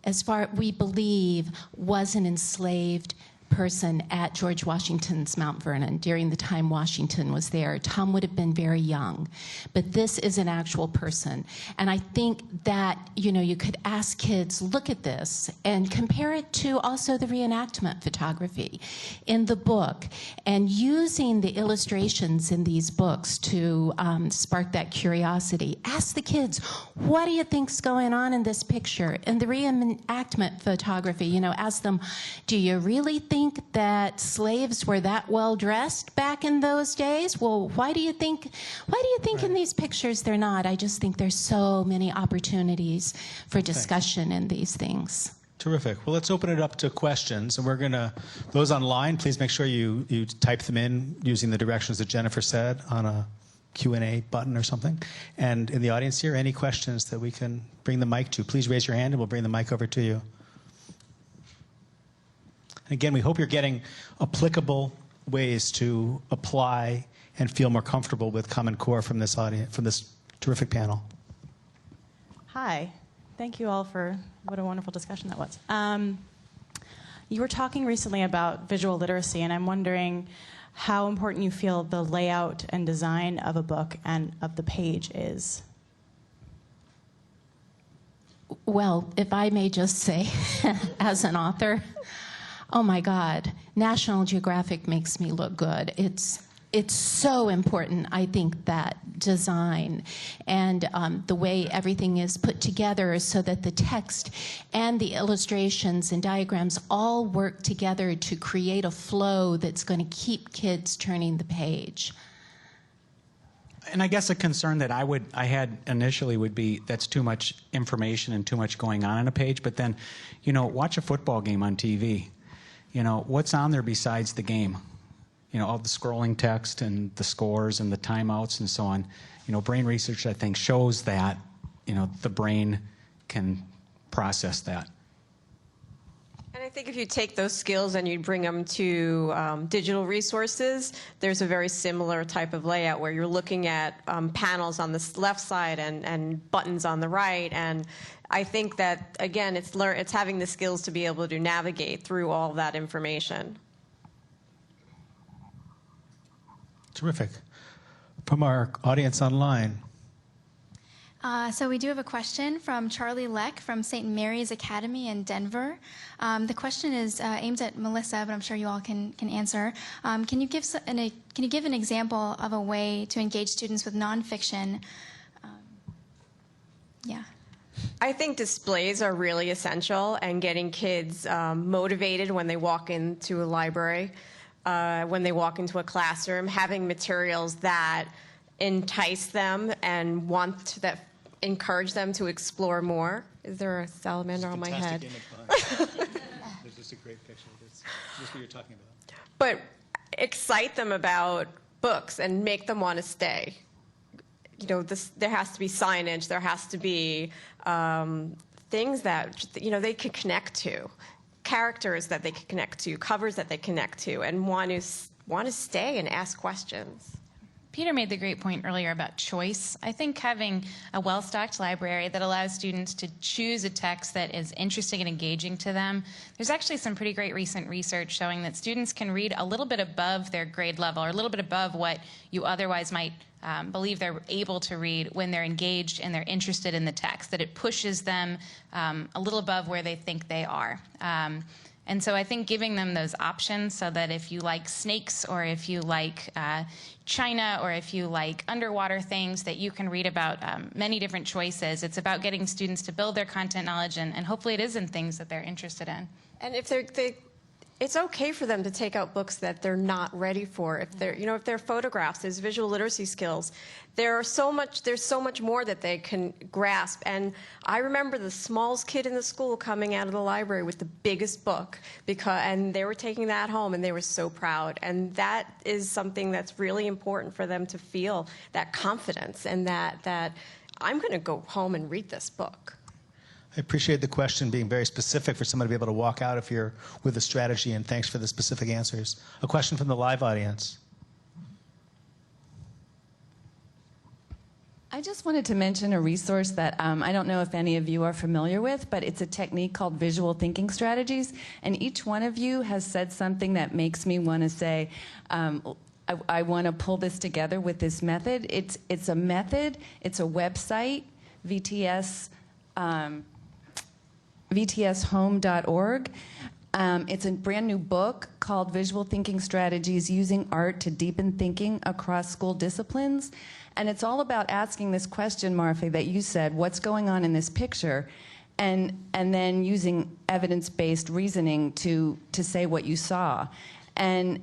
as far we believe, was an enslaved person at George Washington's Mount Vernon during the time Washington was there. Tom would have been very young, but this is an actual person. And I think that, you could ask kids, look at this and compare it to also the reenactment photography in the book, and using the illustrations in these books to spark that curiosity. Ask the kids, what do you think's going on in this picture? In the reenactment photography, ask them, do you really think that slaves were that well dressed back in those days? Well, why do you think right. In these pictures they're not? I just think there's so many opportunities for discussion in these things. Terrific. Well, let's open it up to questions, and those online, please make sure you type them in using the directions that Jennifer said on a Q&A button or something. And in the audience here, any questions that we can bring the mic to, please raise your hand and we'll bring the mic over to you. Again, we hope you're getting applicable ways to apply and feel more comfortable with Common Core from this audience, from this terrific panel. Hi. Thank you all for what a wonderful discussion that was. You were talking recently about visual literacy, and I'm wondering, how important you feel the layout and design of a book and of the page is. Well, if I may just say, as an author, oh my God, National Geographic makes me look good. It's so important, I think, that design and the way everything is put together so that the text and the illustrations and diagrams all work together to create a flow that's going to keep kids turning the page. And I guess a concern that I had initially would be that's too much information and too much going on a page. But then, you know, watch a football game on TV. You know, what's on there besides the game? You know, all the scrolling text and the scores and the timeouts and so on. You know, brain research, I think, shows that, you know, the brain can process that. And I think if you take those skills and you bring them to digital resources, there's a very similar type of layout where you're looking at panels on the left side and buttons on the right. And I think that, again, it's having the skills to be able to navigate through all that information. Terrific. From our audience online. So we do have a question from Charlie Leck from St. Mary's Academy in Denver. The question is aimed at Melissa, but I'm sure you all can answer. Can you give an example of a way to engage students with nonfiction? Yeah. I think displays are really essential, and getting kids motivated when they walk into a library, when they walk into a classroom, having materials that entice them and encourage them to explore more. Is there a salamander on my head? There's just a great picture. That's just what you're talking about. But excite them about books and make them want to stay. You know, there has to be signage. There has to be things that, you know, they can connect to, characters that they can connect to, covers that they connect to, and want to stay and ask questions. Peter made the great point earlier about choice. I think having a well-stocked library that allows students to choose a text that is interesting and engaging to them. There's actually some pretty great recent research showing that students can read a little bit above their grade level or a little bit above what you otherwise might believe they're able to read when they're engaged and they're interested in the text, that it pushes them a little above where they think they are. And so I think giving them those options so that if you like snakes or if you like China or if you like underwater things, that you can read about many different choices. It's about getting students to build their content knowledge, and hopefully it is in things that they're interested in. And if it's okay for them to take out books that they're not ready for. If they're photographs, there's visual literacy skills. There's so much more that they can grasp. And I remember the smallest kid in the school coming out of the library with the biggest book, and they were taking that home and they were so proud. And that is something that's really important for them to feel, that confidence and that I'm going to go home and read this book. I appreciate the question being very specific for someone to be able to walk out of here with a strategy, and thanks for the specific answers. A question from the live audience. I just wanted to mention a resource that I don't know if any of you are familiar with, but it's a technique called visual thinking strategies, and each one of you has said something that makes me want to say, I want to pull this together with this method. It's a method, it's a website, VTSHome.org. It's a brand new book called Visual Thinking Strategies Using Art to Deepen Thinking Across School Disciplines. And it's all about asking this question, Marfé, that you said, what's going on in this picture? And then using evidence-based reasoning to say what you saw. And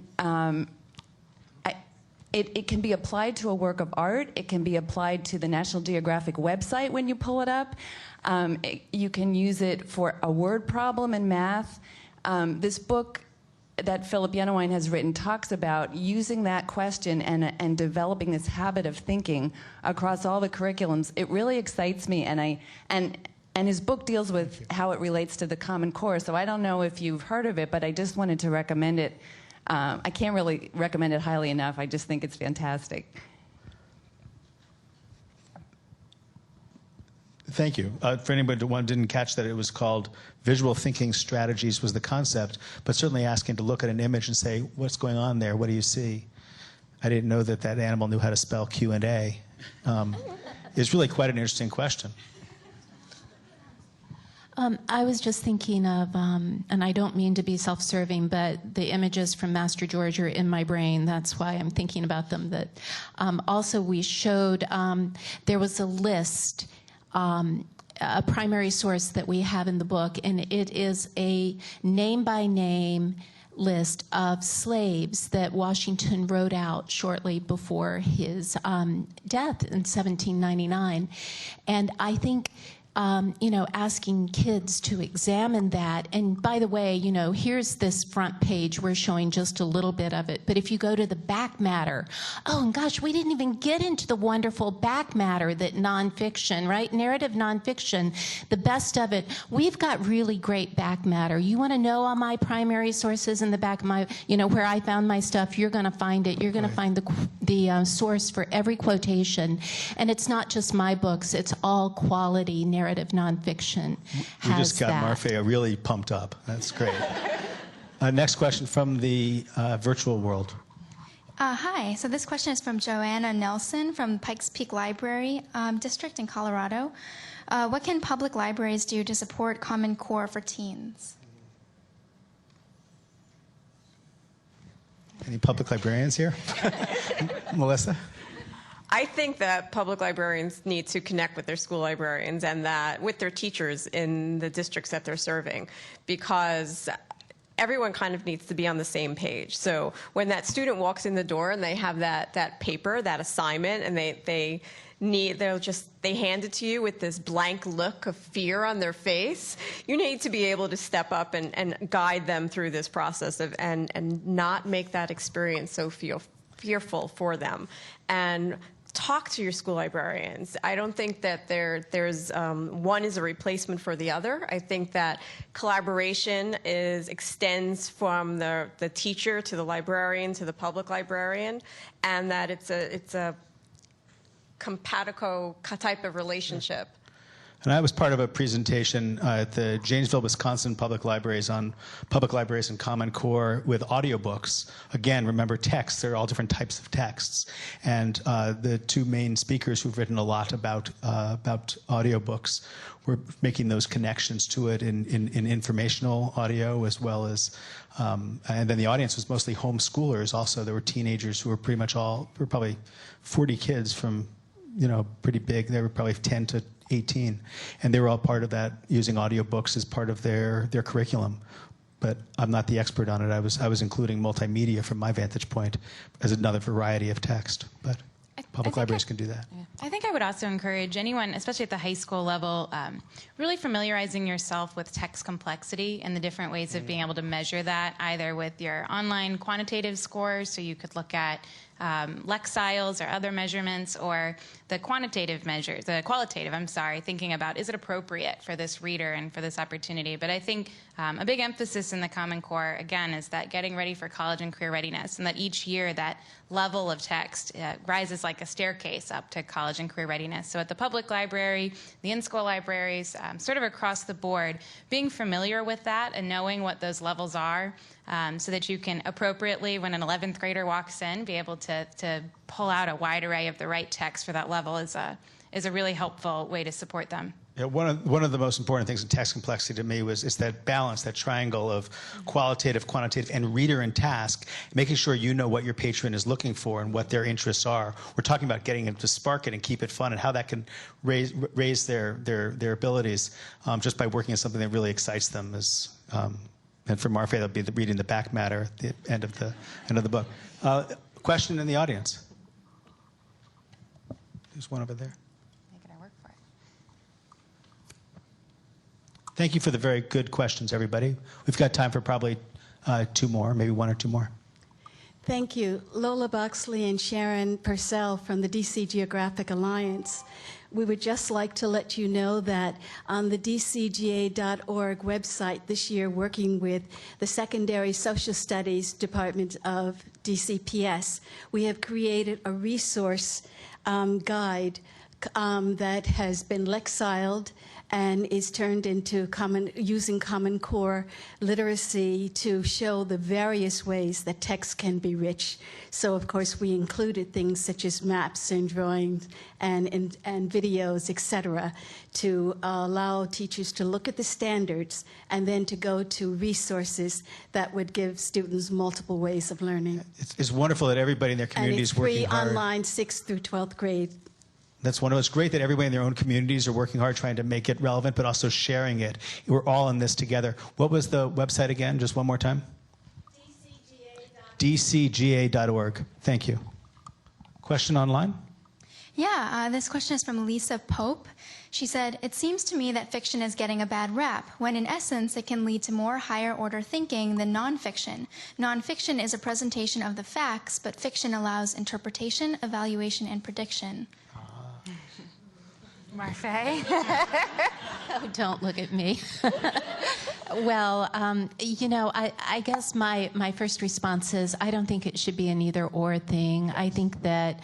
it can be applied to a work of art. It can be applied to the National Geographic website when you pull it up. You can use it for a word problem in math. This book that Philip Yenawine has written talks about using that question and developing this habit of thinking across all the curriculums. It really excites me, and his book deals with how it relates to the Common Core. So I don't know if you've heard of it, but I just wanted to recommend it. I can't really recommend it highly enough. I just think it's fantastic. Thank you. For anybody who didn't catch that, it was called Visual Thinking Strategies was the concept, but certainly asking to look at an image and say, what's going on there? What do you see? I didn't know that that animal knew how to spell Q&A. It's really quite an interesting question. I was just thinking of, and I don't mean to be self-serving, but the images from Master George are in my brain. That's why I'm thinking about them. That also we showed there was a list, a primary source that we have in the book, and it is a name-by-name list of slaves that Washington wrote out shortly before his death in 1799. And I think asking kids to examine that. And by the way, here's this front page. We're showing just a little bit of it. But if you go to the back matter, oh, and gosh, we didn't even get into the wonderful back matter that nonfiction, right? Narrative nonfiction, the best of it. We've got really great back matter. You want to know all my primary sources in the back of my, where I found my stuff, you're going to find it. You're going to find the source for every quotation. And it's not just my books. It's all quality narrative nonfiction. We just got Marfé really pumped up. That's great. Next question from the virtual world. Hi. So this question is from Joanna Nelson from Pikes Peak Library District in Colorado. What can public libraries do to support Common Core for teens? Any public librarians here? Melissa? I think that public librarians need to connect with their school librarians and that with their teachers in the districts that they're serving, because everyone kind of needs to be on the same page. So when that student walks in the door and they have that paper, that assignment, and they hand it to you with this blank look of fear on their face, you need to be able to step up and guide them through this process and not make that experience so fearful for them. And talk to your school librarians. I don't think that there's one is a replacement for the other. I think that collaboration extends from the teacher to the librarian to the public librarian, and that it's a compatico type of relationship. And I was part of a presentation at the Janesville, Wisconsin Public Libraries on public libraries and Common Core with audiobooks. Again, remember text, there are all different types of texts. And the two main speakers who've written a lot about audiobooks were making those connections to it in informational audio as well as, and then the audience was mostly homeschoolers also. There were teenagers who were pretty much were probably 40 kids from, pretty big. They were probably 10 to 18, and they were all part of that, using audiobooks as part of their curriculum. But I'm not the expert on it. I was including multimedia from my vantage point as another variety of text. But public libraries can do that. Yeah. I think I would also encourage anyone, especially at the high school level, really familiarizing yourself with text complexity and the different ways of being able to measure that, either with your online quantitative scores, so you could look at lexiles or other measurements, or the qualitative, thinking about, is it appropriate for this reader and for this opportunity? But I think a big emphasis in the Common Core, again, is that getting ready for college and career readiness, and that each year that level of text rises like a staircase up to college and career readiness. So at the public library, the in-school libraries, sort of across the board, being familiar with that and knowing what those levels are, so that you can appropriately, when an 11th grader walks in, be able to pull out a wide array of the right text for that level is a really helpful way to support them. Yeah, one of the most important things in text complexity to me is that balance, that triangle of qualitative, quantitative, and reader and task, making sure you know what your patron is looking for and what their interests are. We're talking about getting them to spark it and keep it fun, and how that can raise their abilities just by working on something that really excites them. And for Marfé, that'll be reading the back matter at the end of the book. Question in the audience. There's one over there. Thank you for the very good questions, everybody. We've got time for probably two more, maybe one or two more. Thank you. Lola Boxley and Sharon Purcell from the DC Geographic Alliance. We would just like to let you know that on the dcga.org website this year, working with the Secondary Social Studies Department of DCPS, we have created a resource guide that has been lexiled and is turned into using Common Core literacy to show the various ways that text can be rich. So, of course, we included things such as maps and drawings and videos, etc., to allow teachers to look at the standards and then to go to resources that would give students multiple ways of learning. It's wonderful that everybody in their community is working hard. And it's free online, 6th through 12th grade. That's wonderful. It's great that everybody in their own communities are working hard trying to make it relevant, but also sharing it. We're all in this together. What was the website again? Just one more time? dcga.org. Thank you. Question online? Yeah, this question is from Lisa Pope. She said, "It seems to me that fiction is getting a bad rap, when in essence it can lead to more higher order thinking than nonfiction. Nonfiction is a presentation of the facts, but fiction allows interpretation, evaluation, and prediction." Marfé? Oh, don't look at me. Well, you know, I guess my first response is I don't think it should be an either-or thing. I think that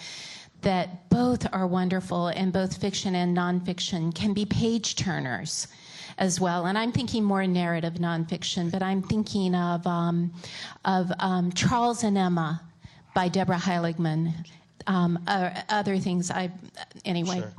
both are wonderful, and both fiction and nonfiction can be page-turners as well. And I'm thinking more narrative nonfiction, but I'm thinking of Charles and Emma by Deborah Heiligman, other things. Anyway. Sure.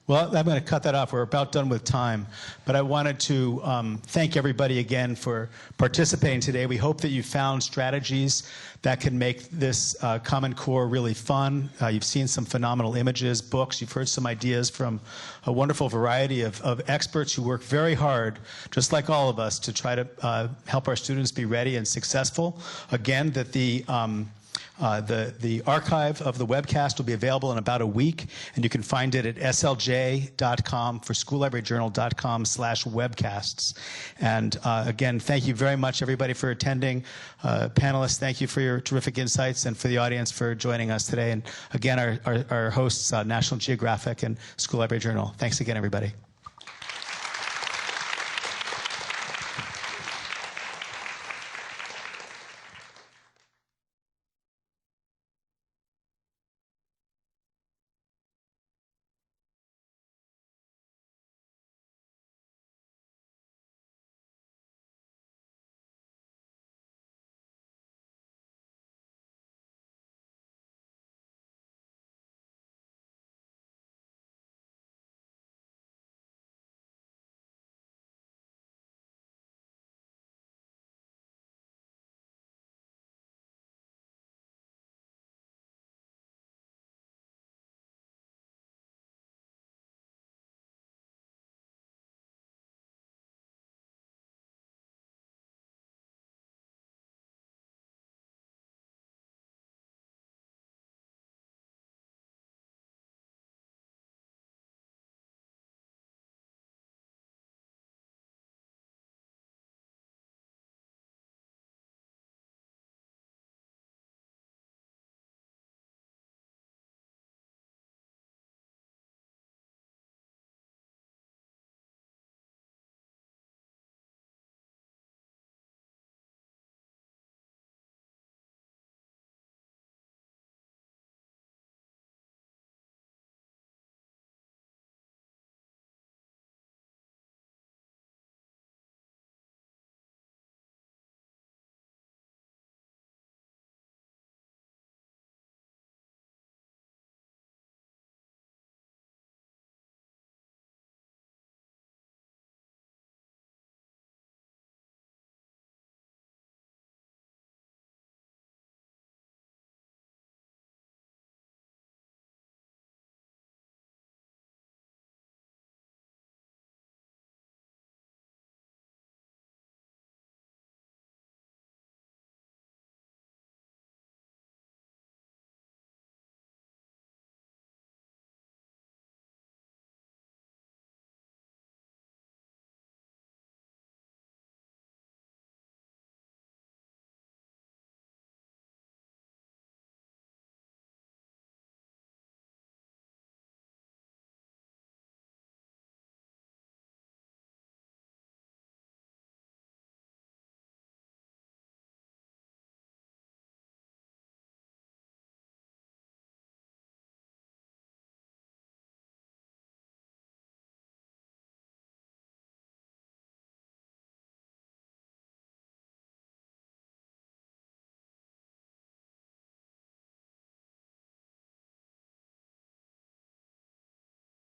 Well, I'm going to cut that off. We're about done with time. But I wanted to thank everybody again for participating today. We hope that you found strategies that can make this Common Core really fun. You've seen some phenomenal images, books. You've heard some ideas from a wonderful variety of experts who work very hard, just like all of us, to try to help our students be ready and successful. Again, that the archive of the webcast will be available in about a week, and you can find it at slj.com for schoollibraryjournal.com/webcasts. And again, thank you very much, everybody, for attending. Panelists, thank you for your terrific insights, and for the audience for joining us today. And again, our hosts, National Geographic and School Library Journal. Thanks again, everybody.